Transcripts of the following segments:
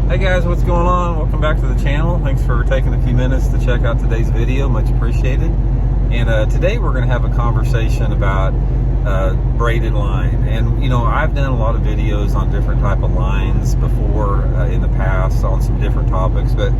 Hey guys, what's going on? Welcome back to the channel. Thanks for taking a few minutes to check out today's video. Much appreciated. And today we're going to have a conversation about braided line. And you know, I've done a lot of videos on different type of lines before in the past on some different topics, but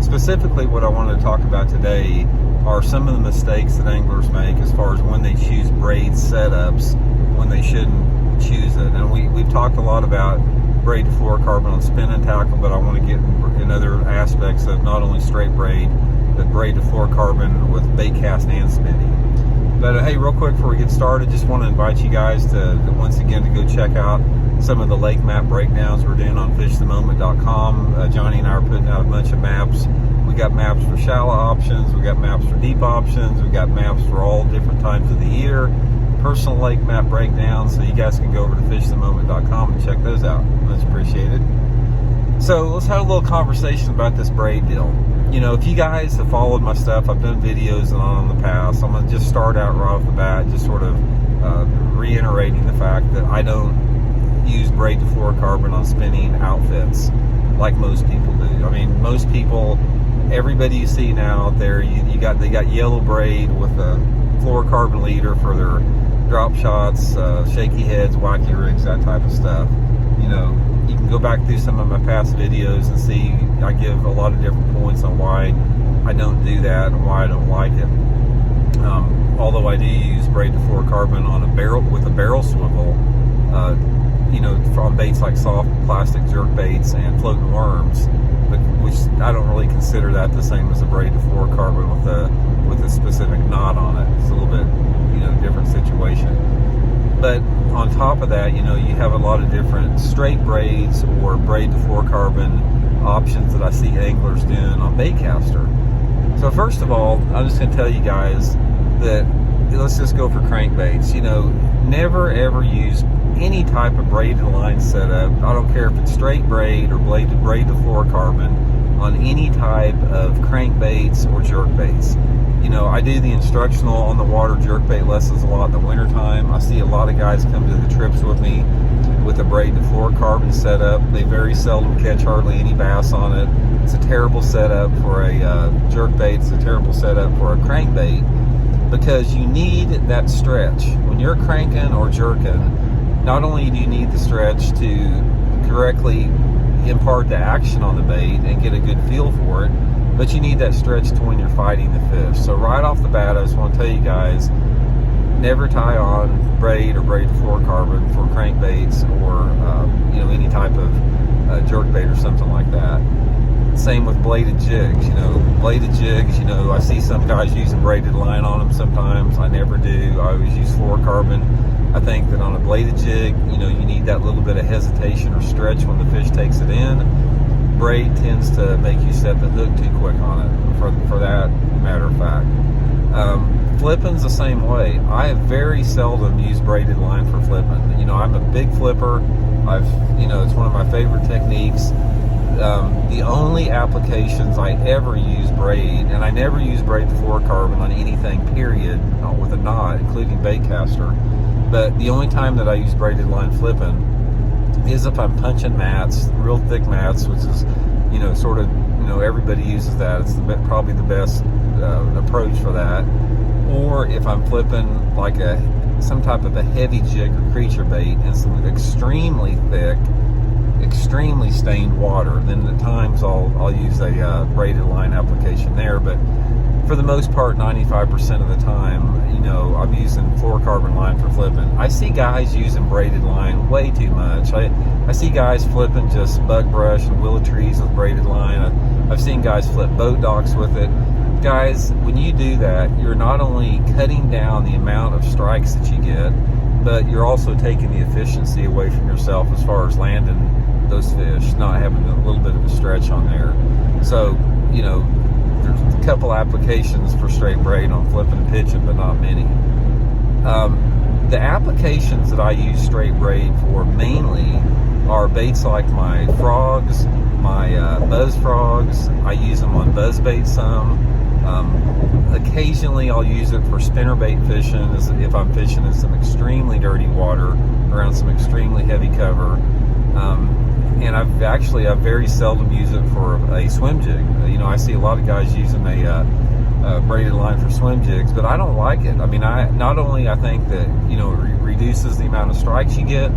specifically what I wanted to talk about today are some of the mistakes that anglers make as far as when they choose braid setups when they shouldn't choose it. And we've talked a lot about braid to fluorocarbon on spin and tackle, but I want to get in other aspects of not only straight braid, but braid to fluorocarbon with bait cast and spinning. But hey, real quick before we get started, just want to invite you guys to once again to go check out some of the lake map breakdowns we're doing on fishthemoment.com. Johnny and I are putting out a bunch of maps. We got maps for shallow options, we got maps for deep options, we got maps for all different times of the year, personal lake map breakdowns, so you guys can go over to fishthemoment.com and check those out. Much appreciated. So let's have a little conversation about this braid deal. You know, if you guys have followed my stuff, I've done videos on in the past. I'm going to just start out right off the bat, just sort of reiterating the fact that I don't use braid to fluorocarbon on spinning outfits like most people do. I mean, most people, everybody you see now out there, they got yellow braid with a fluorocarbon leader for their drop shots, shaky heads, wacky rigs, that type of stuff. You know, you can go back through some of my past videos and see I give a lot of different points on why I don't do that and why I don't like it. Although I do use braid to fluorocarbon on a barrel with a barrel swivel, you know, on baits like soft plastic jerk baits and floating worms, but which I don't really consider that the same as a braid to fluorocarbon with a specific knot on it. It's a little bit, you know, different situation. But on top of that, you know, you have a lot of different straight braids or braid to fluorocarbon options that I see anglers doing on baitcaster. So first of all, I'm just going to tell you guys that let's just go for crankbaits. You know, never ever use any type of braided line setup. I don't care if it's straight braid or braid to fluorocarbon on any type of crankbaits or jerk baits. You know, I do the instructional on the water jerkbait lessons a lot in the wintertime. I see a lot of guys come to the trips with me with a braid to fluorocarbon setup. They very seldom catch hardly any bass on it. It's a terrible setup for a jerkbait. It's a terrible setup for a crankbait because you need that stretch. When you're cranking or jerking, not only do you need the stretch to correctly impart the action on the bait and get a good feel for it, but you need that stretch to when you're fighting the fish. So right off the bat, I just want to tell you guys, never tie on braid or braid to fluorocarbon for crankbaits or you know, any type of jerkbait or something like that. Same with bladed jigs. You know, bladed jigs, you know, I see some guys using braided line on them sometimes. I never do. I always use fluorocarbon. I think that on a bladed jig, you know, you need that little bit of hesitation or stretch when the fish takes it in. Braid tends to make you set the hook too quick on it, for that matter of fact. Flipping's the same way. I have very seldom used braided line for flipping. You know, I'm a big flipper. You know, it's one of my favorite techniques. The only applications I ever use braid, and I never use braid to fluorocarbon on anything, period, not with a knot, including baitcaster. But the only time that I use braided line flipping is if I'm punching mats, real thick mats, which is, you know, sort of, you know, everybody uses that. It's probably the best approach for that. Or if I'm flipping like some type of a heavy jig or creature bait and some extremely thick, extremely stained water, then at times I'll use a braided line application there. But for the most part, 95% of the time, you know, I'm using fluorocarbon line for flipping. I see guys using braided line way too much. I see guys flipping just bug brush and willow trees with braided line. I've seen guys flip boat docks with it. Guys, when you do that, you're not only cutting down the amount of strikes that you get, but you're also taking the efficiency away from yourself as far as landing those fish, not having a little bit of a stretch on there. So, you know, there's a couple applications for straight braid on flipping and pitching, but not many. The applications that I use straight braid for mainly are baits like my frogs, my buzz frogs. I use them on buzz bait some. Occasionally I'll use it for spinnerbait fishing if I'm fishing in some extremely dirty water around some extremely heavy cover. and I've very seldom used it for a swim jig. You know, I see a lot of guys using a braided line for swim jigs, but I don't like it. I mean, not only I think that, you know, it reduces the amount of strikes you get,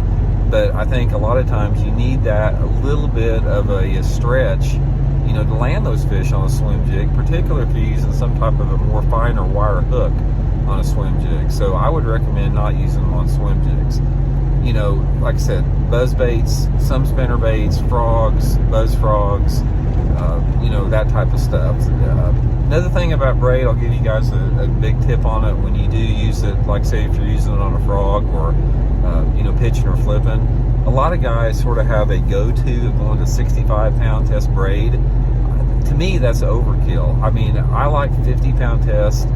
but I think a lot of times you need that a little bit of a stretch, you know, to land those fish on a swim jig, particularly if you're using some type of a more finer wire hook on a swim jig. So I would recommend not using them on swim jigs. You know, like I said, buzz baits, some spinner baits, frogs, buzz frogs, you know, that type of stuff. Another thing about braid, I'll give you guys a big tip on it when you do use it, like say if you're using it on a frog or, you know, pitching or flipping. A lot of guys sort of have a go-to of going to 65-pound test braid. To me, that's overkill. I mean, I like 50-pound test.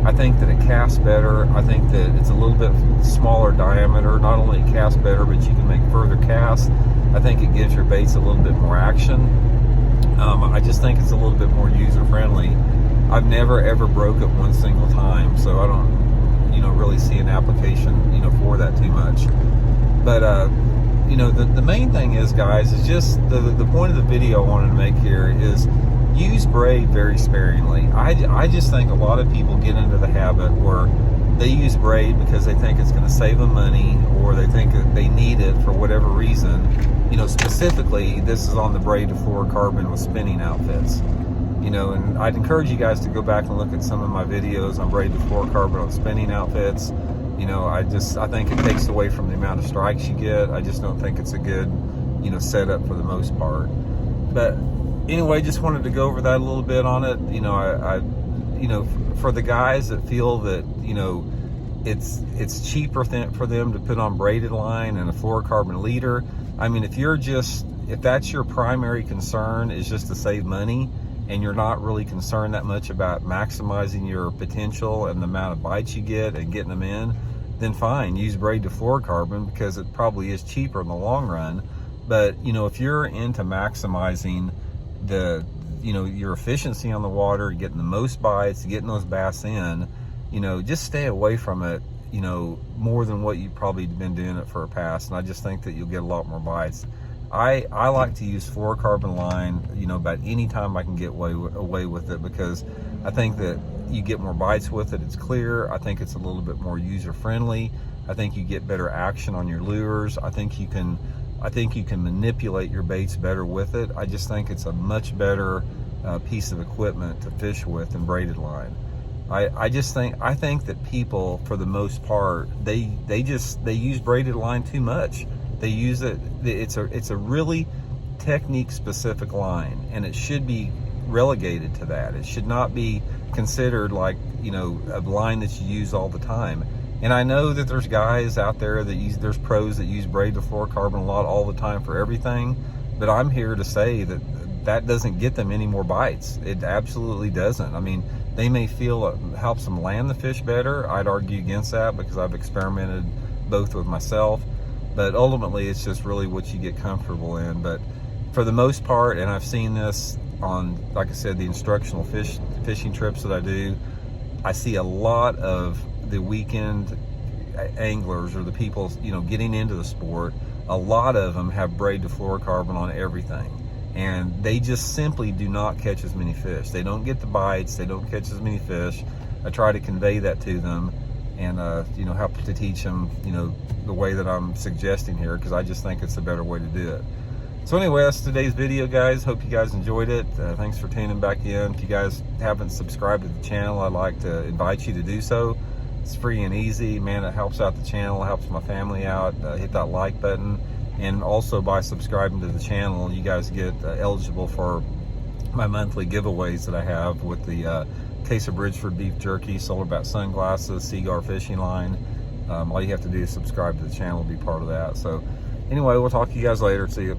I think that it casts better. I think that it's a little bit smaller diameter. Not only it casts better, but you can make further casts. I think it gives your baits a little bit more action. I just think it's a little bit more user-friendly. I've never ever broke it one single time, so I don't, you know, really see an application, you know, for that too much. But you know, the main thing is, guys, is just the point of the video I wanted to make here is use braid very sparingly. I just think a lot of people get into the habit where they use braid because they think it's going to save them money, or they think that they need it for whatever reason. You know, specifically, this is on the braided fluorocarbon with spinning outfits. You know, and I'd encourage you guys to go back and look at some of my videos on braided fluorocarbon with spinning outfits. You know, I think it takes away from the amount of strikes you get. I just don't think it's a good, you know, setup for the most part. But anyway, just wanted to go over that a little bit on it. You know, I you know, for the guys that feel that, you know, it's cheaper for them to put on braided line and a fluorocarbon leader. I mean, if that's your primary concern, is just to save money, and you're not really concerned that much about maximizing your potential and the amount of bites you get and getting them in, then fine, use braided fluorocarbon, because it probably is cheaper in the long run. But, you know, if you're into maximizing you know, your efficiency on the water, getting the most bites, getting those bass in, you know, just stay away from it, you know, more than what you've probably been doing it for a past. And I just think that you'll get a lot more bites. I like to use fluorocarbon line, you know, about any time I can get away with it, because I think that you get more bites with it. It's clear. I think it's a little bit more user friendly. I think you get better action on your lures. I think you can manipulate your baits better with it. I just think it's a much better piece of equipment to fish with than braided line. I think that people, for the most part, they use braided line too much. They use it. It's a really technique specific line, and it should be relegated to that. It should not be considered like, you know, a line that you use all the time. And I know that there's guys out there there's pros that use braided fluorocarbon a lot all the time for everything, but I'm here to say that doesn't get them any more bites. It absolutely doesn't. I mean, they may feel it helps them land the fish better. I'd argue against that, because I've experimented both with myself, but ultimately it's just really what you get comfortable in. But for the most part, and I've seen this on, like I said, the instructional fishing trips that I do, I see a lot of the weekend anglers, or the people, you know, getting into the sport. A lot of them have braided fluorocarbon on everything, and they just simply do not catch as many fish. They don't get the bites, they don't catch as many fish. I try to convey that to them, and you know, help to teach them, you know, the way that I'm suggesting here, because I just think it's a better way to do it. So anyway, that's today's video, guys. Hope you guys enjoyed it. Thanks for tuning back in. If you guys haven't subscribed to the channel, I'd like to invite you to do so. It's free and easy, man. It helps out the channel, it helps my family out. Hit that like button, and also by subscribing to the channel, you guys get eligible for my monthly giveaways that I have with the case of Bridgeford beef jerky, solar bat sunglasses, Seaguar fishing line. All you have to do is subscribe to the channel and be part of that. So anyway, we'll talk to you guys later. See you.